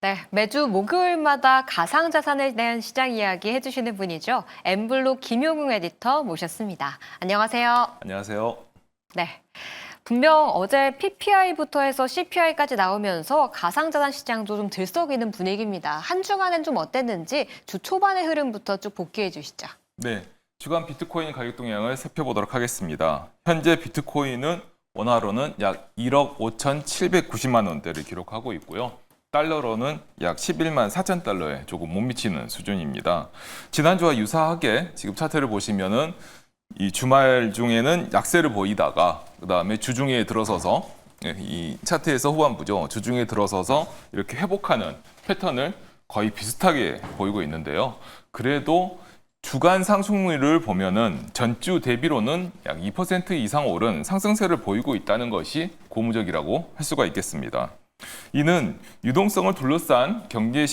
네, 매주 목요일마다 가상자산에 대한 시장 이야기 해주시는 분이죠. 엠블록 김용웅 에디터 모셨습니다. 안녕하세요. 안녕하세요. 네, 분명 어제 PPI부터 해서 CPI까지 나오면서 가상자산 시장도 좀 들썩이는 분위기입니다. 한 주간은 좀 어땠는지 주 초반의 흐름부터 쭉 복귀해 주시죠. 네, 주간 비트코인 가격 동향을 살펴보도록 하겠습니다. 현재 비트코인은 원화로는 약 1억 5,790만 원대를 기록하고 있고요. 달러로는 약 11만 4천 달러에 조금 못 미치는 수준입니다. 지난주와 유사하게 지금 차트를 보시면은 이 주말 중에는 약세를 보이다가 그다음에 주중에 들어서서 이 차트에서 후반부죠. 주중에 들어서서 이렇게 회복하는 패턴을 거의 비슷하게 보이고 있는데요. 그래도 주간 상승률을 보면은 전주 대비로는 약 2% 이상 오른 상승세를 보이고 있다는 것이 고무적이라고 할 수가 있겠습니다. 이는 유동성을 둘러싼 경계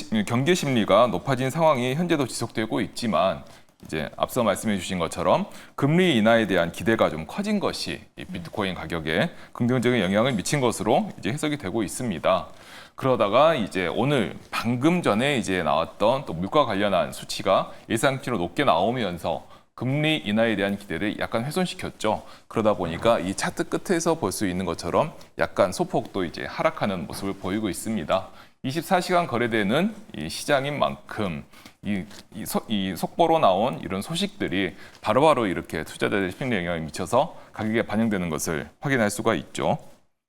심리가 높아진 상황이 현재도 지속되고 있지만 이제 앞서 말씀해 주신 것처럼 금리 인하에 대한 기대가 좀 커진 것이 이 비트코인 가격에 긍정적인 영향을 미친 것으로 이제 해석이 되고 있습니다. 그러다가 이제 오늘 방금 전에 이제 나왔던 또 물가 관련한 수치가 예상치로 높게 나오면서 금리 인하에 대한 기대를 약간 훼손시켰죠. 그러다 보니까 이 차트 끝에서 볼 수 있는 것처럼 약간 소폭도 이제 하락하는 모습을 보이고 있습니다. 24시간 거래되는 이 시장인 만큼 이 속보로 나온 이런 소식들이 바로바로 이렇게 투자자들의 심리에 영향을 미쳐서 가격에 반영되는 것을 확인할 수가 있죠.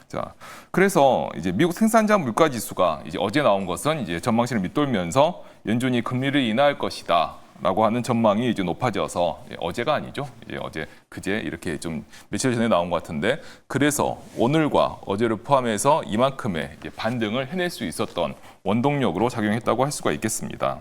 자, 그래서 이제 미국 생산자 물가 지수가 이제 어제 나온 것은 이제 전망치를 밑돌면서 연준이 금리를 인하할 것이다. 라고 하는 전망이 이제 높아져서 어제가 아니죠. 이제 어제 그제 이렇게 좀 며칠 전에 나온 것 같은데 그래서 오늘과 어제를 포함해서 이만큼의 반등을 해낼 수 있었던 원동력으로 작용했다고 할 수가 있겠습니다.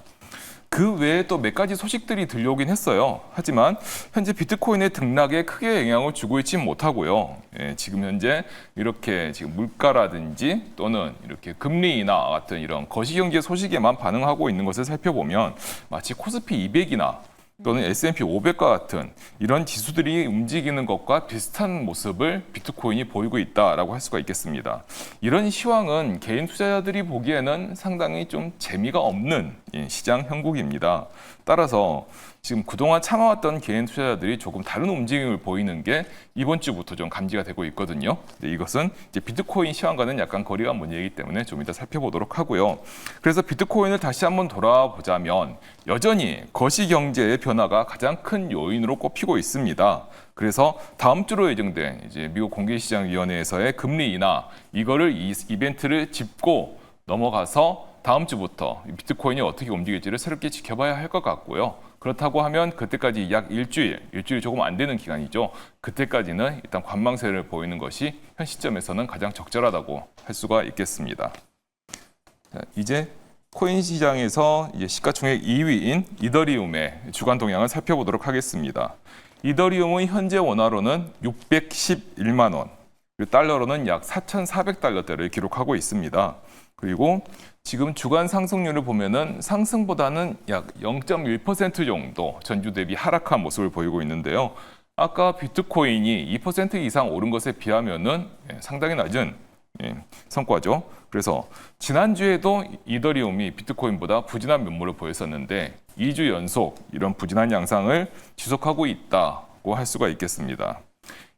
그 외에 또 몇 가지 소식들이 들려오긴 했어요. 하지만 현재 비트코인의 등락에 크게 영향을 주고 있지 못하고요. 지금 현재 이렇게 지금 물가라든지 또는 이렇게 금리 인하 같은 이런 거시경제 소식에만 반응하고 있는 것을 살펴보면 마치 코스피 200이나 또는 S&P 500과 같은 이런 지수들이 움직이는 것과 비슷한 모습을 비트코인이 보이고 있다라고 할 수가 있겠습니다. 이런 시황은 개인 투자자들이 보기에는 상당히 좀 재미가 없는 시장 형국입니다. 따라서 지금 그동안 참아왔던 개인 투자자들이 조금 다른 움직임을 보이는 게 이번 주부터 좀 감지가 되고 있거든요. 이것은 이제 비트코인 시황과는 약간 거리가 먼 얘기이기 때문에 좀 이따 살펴보도록 하고요. 그래서 비트코인을 다시 한번 돌아보자면 여전히 거시경제의 변화가 가장 큰 요인으로 꼽히고 있습니다. 그래서 다음 주로 예정된 이제 미국 공개시장위원회에서의 금리 인하 이거를 이 이벤트를 짚고 넘어가서 다음 주부터 비트코인이 어떻게 움직일지를 새롭게 지켜봐야 할 것 같고요. 그렇다고 하면 그때까지 약 일주일 조금 안 되는 기간이죠. 그때까지는 일단 관망세를 보이는 것이 현 시점에서는 가장 적절하다고 할 수가 있겠습니다. 자, 이제 코인 시장에서 이제 시가총액 2위인 이더리움의 주간 동향을 살펴보도록 하겠습니다. 이더리움은 현재 원화로는 611만 원, 그리고 달러로는 약 4,400달러대를 기록하고 있습니다. 그리고 지금 주간 상승률을 보면은 상승보다는 약 0.1% 정도 전주 대비 하락한 모습을 보이고 있는데요. 아까 비트코인이 2% 이상 오른 것에 비하면은 상당히 낮은 성과죠. 그래서 지난주에도 이더리움이 비트코인보다 부진한 면모를 보였었는데 2주 연속 이런 부진한 양상을 지속하고 있다고 할 수가 있겠습니다.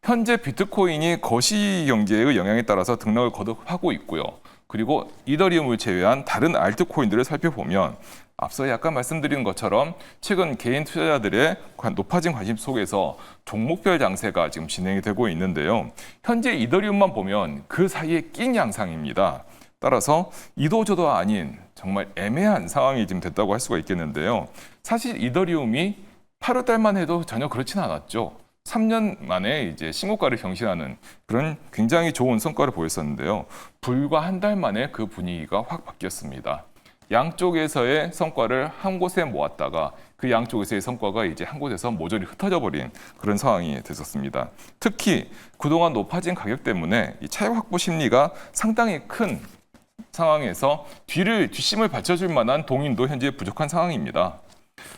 현재 비트코인이 거시 경제의 영향에 따라서 등락을 거듭하고 있고요. 그리고 이더리움을 제외한 다른 알트코인들을 살펴보면 앞서 약간 말씀드린 것처럼 최근 개인 투자자들의 높아진 관심 속에서 종목별 장세가 지금 진행이 되고 있는데요. 현재 이더리움만 보면 그 사이에 낀 양상입니다. 따라서 이도저도 아닌 정말 애매한 상황이 지금 됐다고 할 수가 있겠는데요. 사실 이더리움이 8월 달만 해도 전혀 그렇지는 않았죠. 3년 만에 이제 신고가를 경신하는 그런 굉장히 좋은 성과를 보였었는데요. 불과 한 달 만에 그 분위기가 확 바뀌었습니다. 양쪽에서의 성과를 한 곳에 모았다가 그 양쪽에서의 성과가 이제 한 곳에서 모조리 흩어져 버린 그런 상황이 됐었습니다. 특히 그동안 높아진 가격 때문에 이 차익 확보 심리가 상당히 큰 상황에서 뒷심을 받쳐줄 만한 동인도 현재 부족한 상황입니다.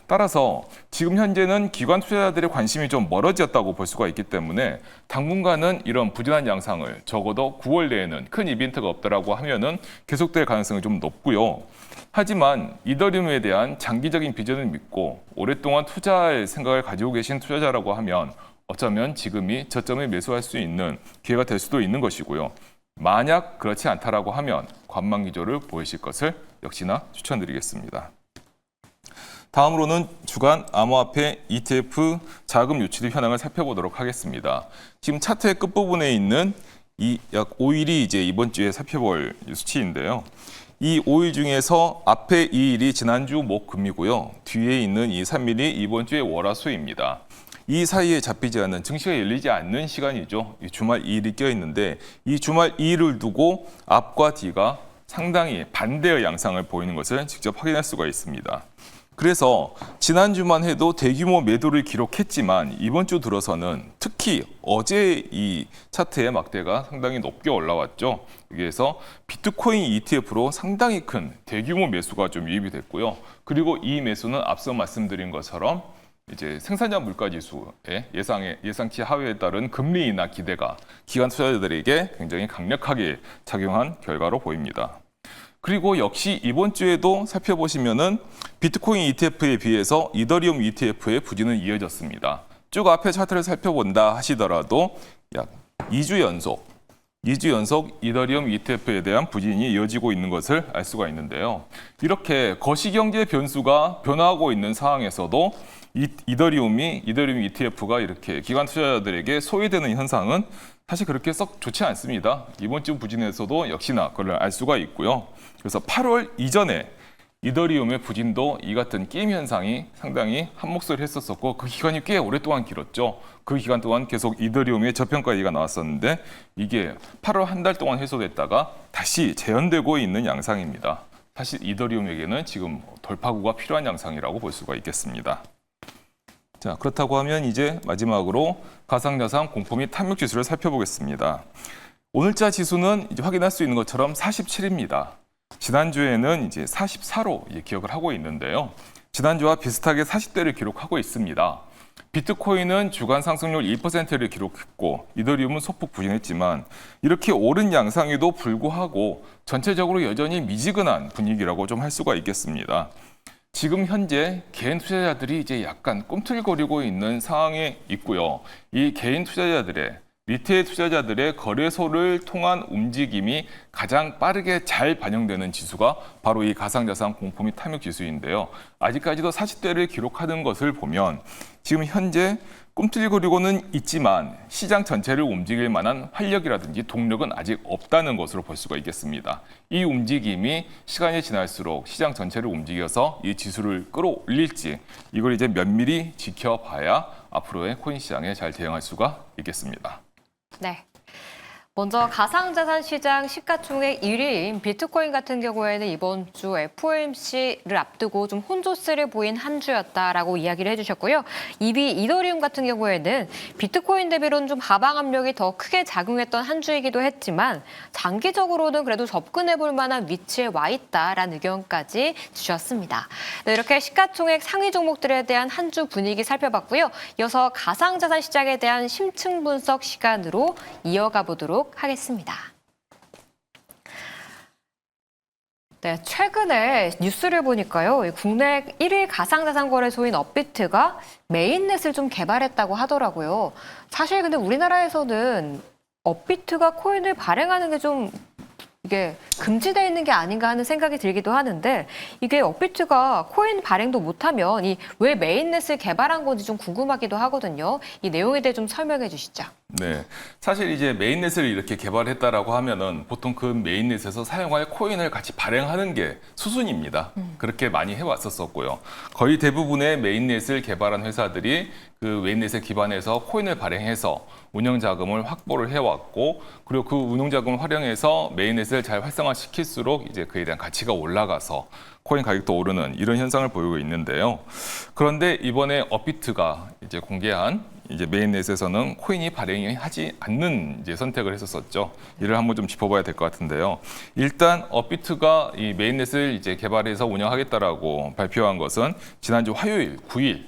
따라서 지금 현재는 기관 투자자들의 관심이 좀 멀어졌다고 볼 수가 있기 때문에 당분간은 이런 부진한 양상을 적어도 9월 내에는 큰 이벤트가 없다라고 하면은 계속될 가능성이 좀 높고요. 하지만 이더리움에 대한 장기적인 비전을 믿고 오랫동안 투자할 생각을 가지고 계신 투자자라고 하면 어쩌면 지금이 저점에 매수할 수 있는 기회가 될 수도 있는 것이고요. 만약 그렇지 않다라고 하면 관망 기조를 보이실 것을 역시나 추천드리겠습니다. 다음으로는 주간 암호화폐 ETF 자금 유출입 현황을 살펴보도록 하겠습니다. 지금 차트의 끝부분에 있는 이 약 5일이 이제 이번 주에 살펴볼 수치인데요. 이 5일 중에서 앞에 2일이 지난주 목금이고요. 뒤에 있는 이 3일이 이번 주의 월화수입니다. 이 사이에 잡히지 않는 증시가 열리지 않는 시간이죠. 이 주말 2일이 껴있는데 이 주말 2일을 두고 앞과 뒤가 상당히 반대의 양상을 보이는 것을 직접 확인할 수가 있습니다. 그래서 지난주만 해도 대규모 매도를 기록했지만 이번 주 들어서는 특히 어제 이 차트의 막대가 상당히 높게 올라왔죠. 여기에서 비트코인 ETF로 상당히 큰 대규모 매수가 좀 유입이 됐고요. 그리고 이 매수는 앞서 말씀드린 것처럼 이제 생산자 물가 지수의 예상치 하회에 따른 금리 인하 기대가 기관 투자자들에게 굉장히 강력하게 작용한 결과로 보입니다. 그리고 역시 이번 주에도 살펴보시면은 비트코인 ETF에 비해서 이더리움 ETF의 부진은 이어졌습니다. 쭉 앞에 차트를 살펴본다 하시더라도 약 2주 연속 이더리움 ETF에 대한 부진이 이어지고 있는 것을 알 수가 있는데요. 이렇게 거시경제 변수가 변화하고 있는 상황에서도 이더리움 ETF가 이렇게 기관 투자자들에게 소외되는 현상은 사실 그렇게 썩 좋지 않습니다. 이번 주 부진에서도 역시나 그걸 알 수가 있고요. 그래서 8월 이전에 이더리움의 부진도 이 같은 게임 현상이 상당히 한몫을 했었었고 그 기간이 꽤 오랫동안 길었죠. 그 기간 동안 계속 이더리움의 저평가 얘기가 나왔었는데 이게 8월 한 달 동안 해소됐다가 다시 재현되고 있는 양상입니다. 사실 이더리움에게는 지금 돌파구가 필요한 양상이라고 볼 수가 있겠습니다. 자, 그렇다고 하면 이제 마지막으로 가상자산 공포 및 탐욕 지수를 살펴보겠습니다. 오늘자 지수는 이제 확인할 수 있는 것처럼 47입니다. 지난주에는 이제 44로 기억을 하고 있는데요. 지난주와 비슷하게 40대를 기록하고 있습니다. 비트코인은 주간 상승률 2%를 기록했고 이더리움은 소폭 부진했지만 이렇게 오른 양상에도 불구하고 전체적으로 여전히 미지근한 분위기라고 좀 할 수가 있겠습니다. 지금 현재 개인 투자자들이 이제 약간 꿈틀거리고 있는 상황에 있고요. 이 개인 투자자들의 리테일 투자자들의 거래소를 통한 움직임이 가장 빠르게 잘 반영되는 지수가 바로 이 가상자산 공포 및 탐욕 지수인데요. 아직까지도 40대를 기록하는 것을 보면 지금 현재 꿈틀거리고는 있지만 시장 전체를 움직일 만한 활력이라든지 동력은 아직 없다는 것으로 볼 수가 있겠습니다. 이 움직임이 시간이 지날수록 시장 전체를 움직여서 이 지수를 끌어올릴지 이걸 이제 면밀히 지켜봐야 앞으로의 코인 시장에 잘 대응할 수가 있겠습니다. 네. 먼저 가상자산 시장 시가총액 1위인 비트코인 같은 경우에는 이번 주 FOMC를 앞두고 좀 혼조세를 보인 한 주였다라고 이야기를 해주셨고요. 2위 이더리움 같은 경우에는 비트코인 대비로는 좀 하방 압력이 더 크게 작용했던 한 주이기도 했지만 장기적으로는 그래도 접근해볼 만한 위치에 와 있다라는 의견까지 주셨습니다. 네, 이렇게 시가총액 상위 종목들에 대한 한 주 분위기 살펴봤고요. 이어서 가상자산 시장에 대한 심층 분석 시간으로 이어가 보도록 하겠습니다. 네, 최근에 뉴스를 보니까요. 국내 1위 가상자산 거래소인 업비트가 메인넷을 좀 개발했다고 하더라고요. 사실 근데 우리나라에서는 업비트가 코인을 발행하는 게 좀 이게 금지되어 있는 게 아닌가 하는 생각이 들기도 하는데 이게 업비트가 코인 발행도 못하면 이 왜 메인넷을 개발한 건지 좀 궁금하기도 하거든요. 이 내용에 대해 좀 설명해 주시죠. 네, 사실 이제 메인넷을 이렇게 개발했다라고 하면은 보통 그 메인넷에서 사용할 코인을 같이 발행하는 게 수순입니다. 그렇게 많이 해왔었었고요. 거의 대부분의 메인넷을 개발한 회사들이 그 메인넷에 기반해서 코인을 발행해서 운영 자금을 확보를 해왔고, 그리고 그 운영 자금을 활용해서 메인넷을 잘 활성화시킬수록 이제 그에 대한 가치가 올라가서 코인 가격도 오르는 이런 현상을 보이고 있는데요. 그런데 이번에 업비트가 이제 공개한 이제 메인넷에서는 코인이 발행이 하지 않는 이제 선택을 했었었죠. 이를 한번 좀 짚어봐야 될 것 같은데요. 일단 업비트가 이 메인넷을 이제 개발해서 운영하겠다라고 발표한 것은 지난주 화요일 9일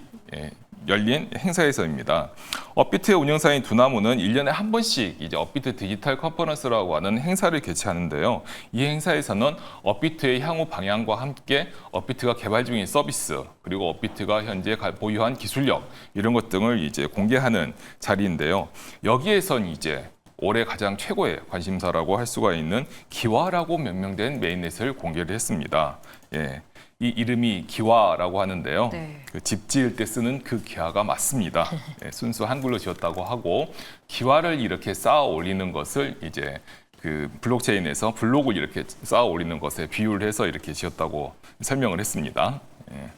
열린 행사에서입니다. 업비트의 운영사인 두나무는 1년에 한 번씩 이제 업비트 디지털 컨퍼런스라고 하는 행사를 개최하는데요. 이 행사에서는 업비트의 향후 방향과 함께 업비트가 개발 중인 서비스, 그리고 업비트가 현재 보유한 기술력 이런 것 등을 이제 공개하는 자리인데요. 여기에선 이제 올해 가장 최고의 관심사라고 할 수가 있는 기와라고 명명된 메인넷을 공개를 했습니다. 예. 이 이름이 기와라고 하는데요. 네. 그 집 지을 때 쓰는 그 기와가 맞습니다. 예, 순수 한글로 지었다고 하고 기와를 이렇게 쌓아 올리는 것을 이제 그 블록체인에서 블록을 이렇게 쌓아 올리는 것에 비유를 해서 이렇게 지었다고 설명을 했습니다. 예.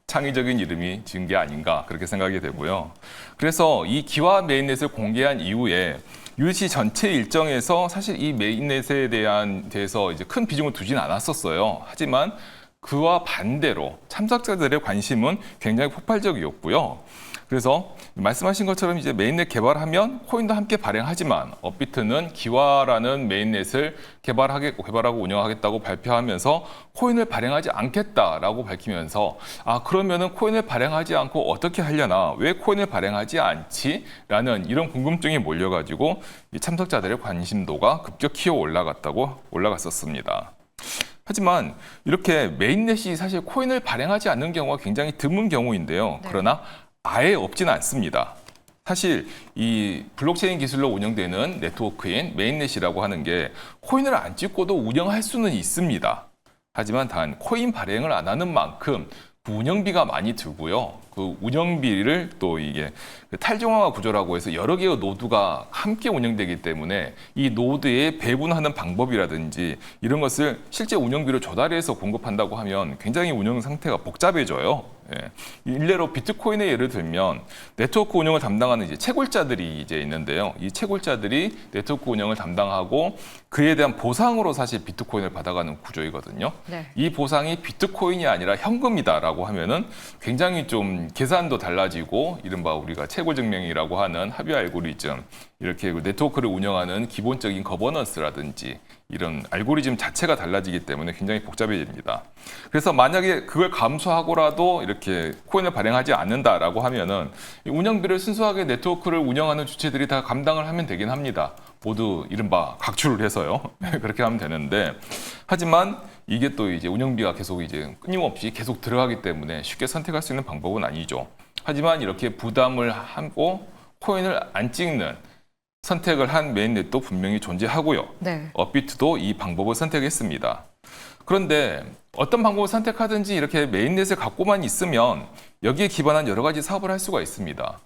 창의적인 이름이 지은 게 아닌가 그렇게 생각이 되고요. 그래서 이 기와 메인넷을 공개한 이후에 USC 전체 일정에서 사실 이 메인넷에 대해서 이제 큰 비중을 두진 않았었어요. 하지만 그와 반대로 참석자들의 관심은 굉장히 폭발적이었고요. 그래서 말씀하신 것처럼 이제 메인넷 개발하면 코인도 함께 발행하지만 업비트는 기와라는 메인넷을 개발하고 운영하겠다고 발표하면서 코인을 발행하지 않겠다라고 밝히면서 그러면은 코인을 발행하지 않고 어떻게 하려나 왜 코인을 발행하지 않지?라는 이런 궁금증이 몰려가지고 이 참석자들의 관심도가 급격히 올라갔었습니다. 하지만 이렇게 메인넷이 사실 코인을 발행하지 않는 경우가 굉장히 드문 경우인데요. 네. 그러나 아예 없지는 않습니다. 사실 이 블록체인 기술로 운영되는 네트워크인 메인넷이라고 하는 게 코인을 안 찍고도 운영할 수는 있습니다. 하지만 단 코인 발행을 안 하는 만큼 그 운영비가 많이 들고요. 그 운영비를 또 이게 탈중앙화 구조라고 해서 여러 개의 노드가 함께 운영되기 때문에 이 노드에 배분하는 방법이라든지 이런 것을 실제 운영비로 조달해서 공급한다고 하면 굉장히 운영 상태가 복잡해져요. 예. 일례로 비트코인의 예를 들면 네트워크 운영을 담당하는 이제 채굴자들이 이제 있는데요. 이 채굴자들이 네트워크 운영을 담당하고 그에 대한 보상으로 사실 비트코인을 받아가는 구조이거든요. 네. 이 보상이 비트코인이 아니라 현금이다라고 하면은 굉장히 좀 계산도 달라지고 이른바 우리가 채굴 증명이라고 하는 합의 알고리즘 이렇게 네트워크를 운영하는 기본적인 거버넌스라든지 이런 알고리즘 자체가 달라지기 때문에 굉장히 복잡해집니다. 그래서 만약에 그걸 감수하고라도 이렇게 코인을 발행하지 않는다라고 하면은 운영비를 순수하게 네트워크를 운영하는 주체들이 다 감당을 하면 되긴 합니다. 모두 이른바 각출을 해서요. 그렇게 하면 되는데 하지만 이게 또 이제 운영비가 계속 이제 끊임없이 계속 들어가기 때문에 쉽게 선택할 수 있는 방법은 아니죠. 하지만 이렇게 부담을 하고 코인을 안 찍는 선택을 한 메인넷도 분명히 존재하고요. 네. 업비트도 이 방법을 선택했습니다. 그런데 어떤 방법을 선택하든지 이렇게 메인넷을 갖고만 있으면 여기에 기반한 여러 가지 사업을 할 수가 있습니다.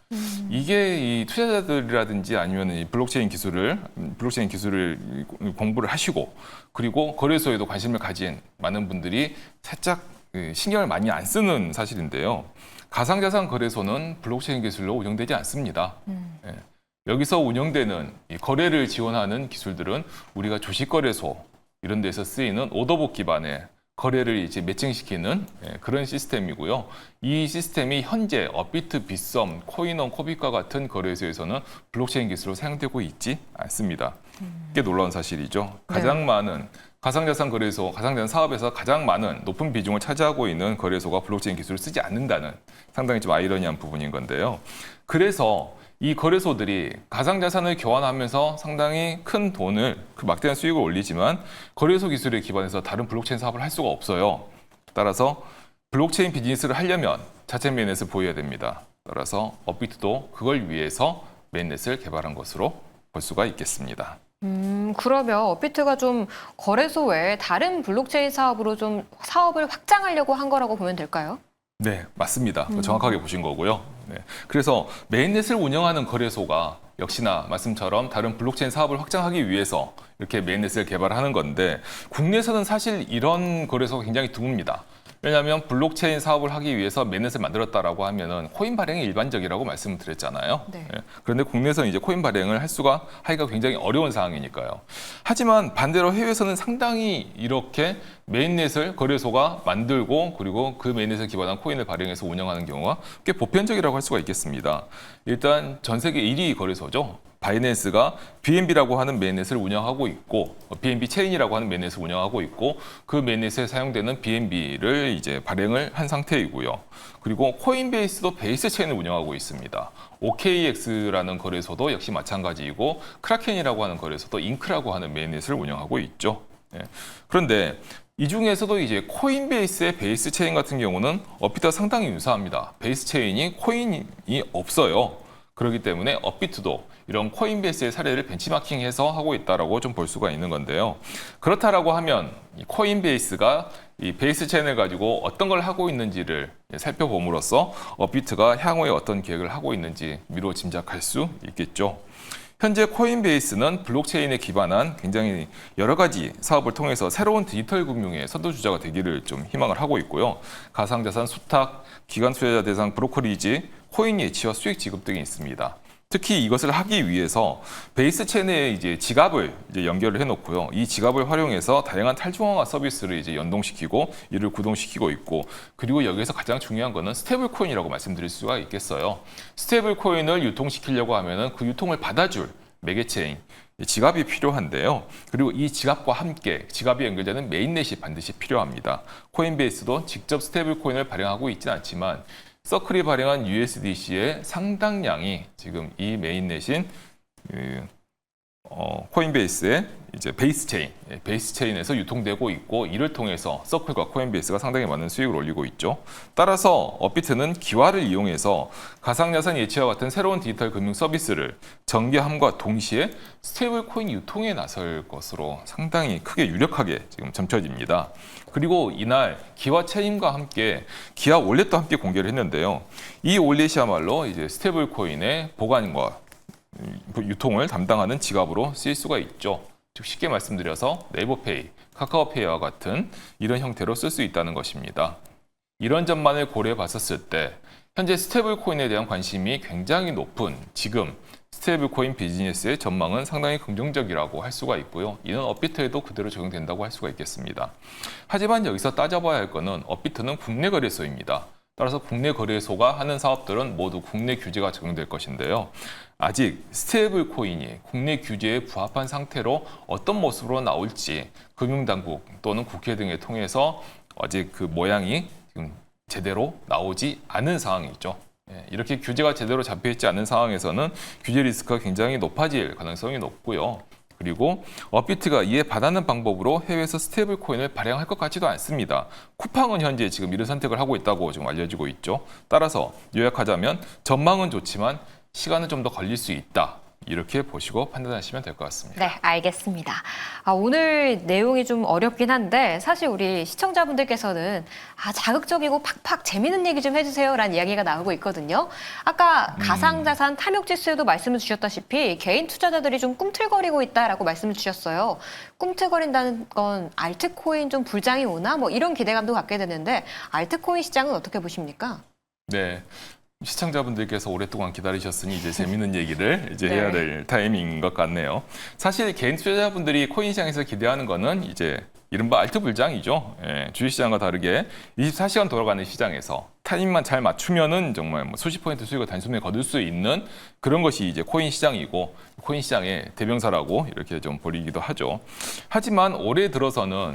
이게 이 투자자들이라든지 아니면 이 블록체인 기술을 공부를 하시고 그리고 거래소에도 관심을 가진 많은 분들이 살짝 신경을 많이 안 쓰는 사실인데요. 가상자산 거래소는 블록체인 기술로 운영되지 않습니다. 예. 여기서 운영되는 이 거래를 지원하는 기술들은 우리가 주식거래소 이런 데서 쓰이는 오더북 기반의 거래를 이제 매칭시키는 그런 시스템이고요. 이 시스템이 현재 업비트, 빗썸, 코인원, 코빗과 같은 거래소에서는 블록체인 기술로 사용되고 있지 않습니다. 꽤 놀라운 사실이죠. 가장 많은 가상자산 거래소, 가상자산 사업에서 가장 많은 높은 비중을 차지하고 있는 거래소가 블록체인 기술을 쓰지 않는다는 상당히 좀 아이러니한 부분인 건데요. 그래서 이 거래소들이 가상자산을 교환하면서 상당히 큰 돈을 그 막대한 수익을 올리지만 거래소 기술에 기반해서 다른 블록체인 사업을 할 수가 없어요. 따라서 블록체인 비즈니스를 하려면 자체 메인넷을 보여야 됩니다. 따라서 업비트도 그걸 위해서 메인넷을 개발한 것으로 볼 수가 있겠습니다. 그러면 업비트가 좀 거래소 외에 다른 블록체인 사업으로 좀 사업을 확장하려고 한 거라고 보면 될까요? 네, 맞습니다. 정확하게 보신 거고요. 네. 그래서 메인넷을 운영하는 거래소가 역시나 말씀처럼 다른 블록체인 사업을 확장하기 위해서 이렇게 메인넷을 개발하는 건데 국내에서는 사실 이런 거래소가 굉장히 드뭅니다. 왜냐하면 블록체인 사업을 하기 위해서 매넷을 만들었다라고 하면은 코인 발행이 일반적이라고 말씀을 드렸잖아요. 네. 예. 그런데 국내에서는 이제 코인 발행을 하기가 굉장히 어려운 상황이니까요. 하지만 반대로 해외에서는 상당히 이렇게 메인넷을 거래소가 만들고 그리고 그 메인넷에 기반한 코인을 발행해서 운영하는 경우가 꽤 보편적이라고 할 수가 있겠습니다. 일단 전 세계 1위 거래소죠. 바이낸스가 BNB라고 하는 메인넷을 운영하고 있고 BNB 체인이라고 하는 메인넷을 운영하고 있고 그 메인넷에 사용되는 BNB를 이제 발행을 한 상태이고요. 그리고 코인베이스도 베이스 체인을 운영하고 있습니다. OKX라는 거래소도 역시 마찬가지이고 크라켄이라고 하는 거래소도 잉크라고 하는 메인넷을 운영하고 있죠. 예. 그런데 이 중에서도 이제 코인베이스의 베이스 체인 같은 경우는 업비트와 상당히 유사합니다. 베이스 체인이 코인이 없어요. 그렇기 때문에 업비트도 이런 코인베이스의 사례를 벤치마킹해서 하고 있다라고 좀 볼 수가 있는 건데요. 그렇다라고 하면 이 코인베이스가 이 베이스 체인을 가지고 어떤 걸 하고 있는지를 살펴봄으로써 업비트가 향후에 어떤 계획을 하고 있는지 미루어 짐작할 수 있겠죠. 현재 코인베이스는 블록체인에 기반한 굉장히 여러 가지 사업을 통해서 새로운 디지털 금융의 선도주자가 되기를 좀 희망을 하고 있고요. 가상자산 수탁, 기관 투자자 대상 브로커리지, 코인 예치와 수익 지급 등이 있습니다. 특히 이것을 하기 위해서 베이스 체인에 이제 지갑을 이제 연결을 해놓고요. 이 지갑을 활용해서 다양한 탈중앙화 서비스를 이제 연동시키고 이를 구동시키고 있고, 그리고 여기에서 가장 중요한 거는 스테이블 코인이라고 말씀드릴 수가 있겠어요. 스테이블 코인을 유통시키려고 하면은 그 유통을 받아줄 매개체인 지갑이 필요한데요. 그리고 이 지갑과 함께 지갑이 연결되는 메인넷이 반드시 필요합니다. 코인베이스도 직접 스테이블 코인을 발행하고 있지는 않지만 서클이 발행한 USDC의 상당량이 지금 이 메인넷인 코인베이스의 이제 베이스 체인에서 유통되고 있고, 이를 통해서 서클과 코인베이스가 상당히 많은 수익을 올리고 있죠. 따라서 업비트는 기화를 이용해서 가상자산 예치와 같은 새로운 디지털 금융 서비스를 전개함과 동시에 스테이블 코인 유통에 나설 것으로 상당히 크게 유력하게 지금 점쳐집니다. 그리고 이날 기화 체인과 함께 기화 월렛도 함께 공개를 했는데요. 이 월렛이야말로 이제 스테이블 코인의 보관과 유통을 담당하는 지갑으로 쓰일 수가 있죠. 즉 쉽게 말씀드려서 네이버페이, 카카오페이와 같은 이런 형태로 쓸 수 있다는 것입니다. 이런 점만을 고려해 봤었을 때 현재 스테이블 코인에 대한 관심이 굉장히 높은 지금 스테이블 코인 비즈니스의 전망은 상당히 긍정적이라고 할 수가 있고요. 이는 업비트에도 그대로 적용된다고 할 수가 있겠습니다. 하지만 여기서 따져봐야 할 것은 업비트는 국내 거래소입니다. 따라서 국내 거래소가 하는 사업들은 모두 국내 규제가 적용될 것인데요. 아직 스테이블 코인이 국내 규제에 부합한 상태로 어떤 모습으로 나올지 금융당국 또는 국회 등을 통해서 아직 그 모양이 지금 제대로 나오지 않은 상황이죠. 이렇게 규제가 제대로 잡혀있지 않은 상황에서는 규제 리스크가 굉장히 높아질 가능성이 높고요. 그리고 업비트가 이에 반하는 방법으로 해외에서 스테이블 코인을 발행할 것 같지도 않습니다. 쿠팡은 현재 지금 이런 선택을 하고 있다고 지금 알려지고 있죠. 따라서 요약하자면 전망은 좋지만 시간은 좀 더 걸릴 수 있다. 이렇게 보시고 판단하시면 될 것 같습니다. 네, 알겠습니다. 오늘 내용이 좀 어렵긴 한데 사실 우리 시청자분들께서는 자극적이고 팍팍 재미있는 얘기 좀 해주세요라는 이야기가 나오고 있거든요. 아까 가상자산 탐욕지수에도 말씀을 주셨다시피 개인 투자자들이 좀 꿈틀거리고 있다라고 말씀을 주셨어요. 꿈틀거린다는 건 알트코인 좀 불장이 오나? 뭐 이런 기대감도 갖게 되는데 알트코인 시장은 어떻게 보십니까? 네. 시청자분들께서 오랫동안 기다리셨으니 이제 재밌는 얘기를 이제 해야 될 타이밍인 것 같네요. 사실 개인 투자자분들이 코인 시장에서 기대하는 거는 이제 이른바 알트 불장이죠. 주식시장과 다르게 24시간 돌아가는 시장에서 타이밍만 잘 맞추면은 정말 뭐 수십 퍼센트 수익을 단숨에 거둘 수 있는 그런 것이 이제 코인 시장이고, 코인 시장의 대명사라고 이렇게 좀 보이기도 하죠. 하지만 올해 들어서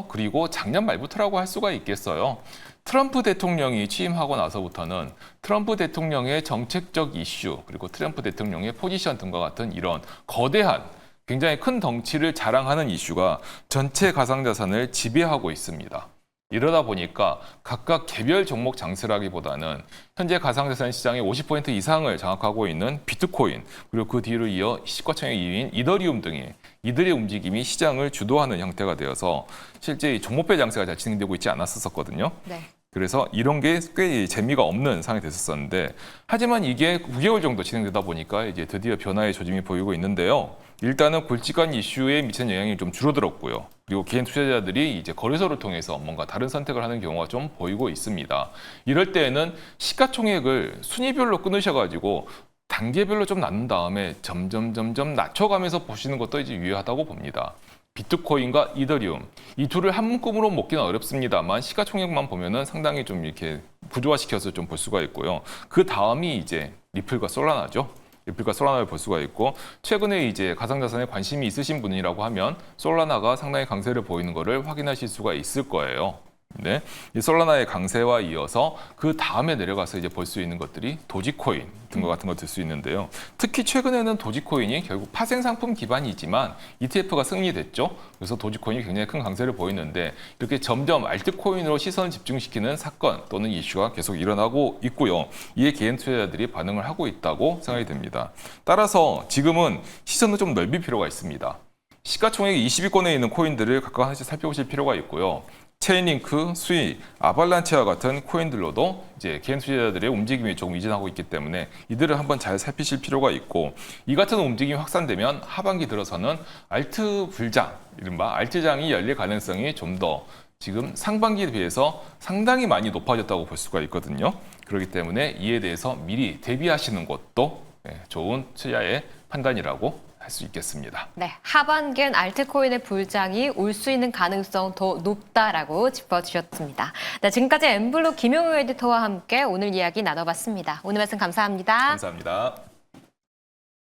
그리고 작년 말부터라고 할 수가 있겠어요. 트럼프 대통령이 취임하고 나서부터는 트럼프 대통령의 정책적 이슈, 그리고 트럼프 대통령의 포지션 등과 같은 이런 거대한 굉장히 큰 덩치를 자랑하는 이슈가 전체 가상자산을 지배하고 있습니다. 이러다 보니까 각각 개별 종목 장세라기보다는 현재 가상자산 시장의 50% 이상을 장악하고 있는 비트코인, 그리고 그 뒤로 이어 시가총액 2위인 이더리움 등의 이들의 움직임이 시장을 주도하는 형태가 되어서 실제 종목별 장세가 잘 진행되고 있지 않았었거든요. 네. 그래서 이런 게 꽤 재미가 없는 상황이 됐었는데, 하지만 이게 9개월 정도 진행되다 보니까 이제 드디어 변화의 조짐이 보이고 있는데요. 일단은 굵직한 이슈에 미치는 영향이 좀 줄어들었고요. 그리고 개인 투자자들이 이제 거래소를 통해서 뭔가 다른 선택을 하는 경우가 좀 보이고 있습니다. 이럴 때에는 시가총액을 순위별로 끊으셔가지고 단계별로 좀 나눈 다음에 점점 낮춰가면서 보시는 것도 이제 유효하다고 봅니다. 비트코인과 이더리움 이 둘을 한 묶음으로 먹기는 어렵습니다만 시가총액만 보면은 상당히 좀 이렇게 구조화시켜서 좀 볼 수가 있고요. 그 다음이 이제 리플과 솔라나죠. 리플과 솔라나를 볼 수가 있고 최근에 이제 가상자산에 관심이 있으신 분이라고 하면 솔라나가 상당히 강세를 보이는 것을 확인하실 수가 있을 거예요. 네, 이 솔라나의 강세와 이어서 그 다음에 내려가서 이제 볼 수 있는 것들이 도지코인 등과 같은 거 들 수 있는데요. 특히 최근에는 도지코인이 결국 파생 상품 기반이지만 ETF가 승리됐죠. 그래서 도지코인이 굉장히 큰 강세를 보이는데 이렇게 점점 알트코인으로 시선을 집중시키는 사건 또는 이슈가 계속 일어나고 있고요. 이에 개인 투자자들이 반응을 하고 있다고 생각이 됩니다. 따라서 지금은 시선을 좀 넓힐 필요가 있습니다. 시가총액이 20위권에 있는 코인들을 각각 하나씩 살펴보실 필요가 있고요. 체인링크, 수이, 아발란체와 같은 코인들로도 이제 개인 투자자들의 움직임이 조금 이전하고 있기 때문에 이들을 한번 잘 살피실 필요가 있고 이 같은 움직임이 확산되면 하반기 들어서는 알트 불장, 이른바 알트장이 열릴 가능성이 좀 더 지금 상반기에 비해서 상당히 많이 높아졌다고 볼 수가 있거든요. 그렇기 때문에 이에 대해서 미리 대비하시는 것도 좋은 투자의 판단이라고 할 수 있겠습니다. 네, 하반기엔 알트코인의 불장이 올 수 있는 가능성 더 높다라고 짚어주셨습니다. 네, 지금까지 엠블루 김용우 에디터와 함께 오늘 이야기 나눠봤습니다. 오늘 말씀 감사합니다. 감사합니다.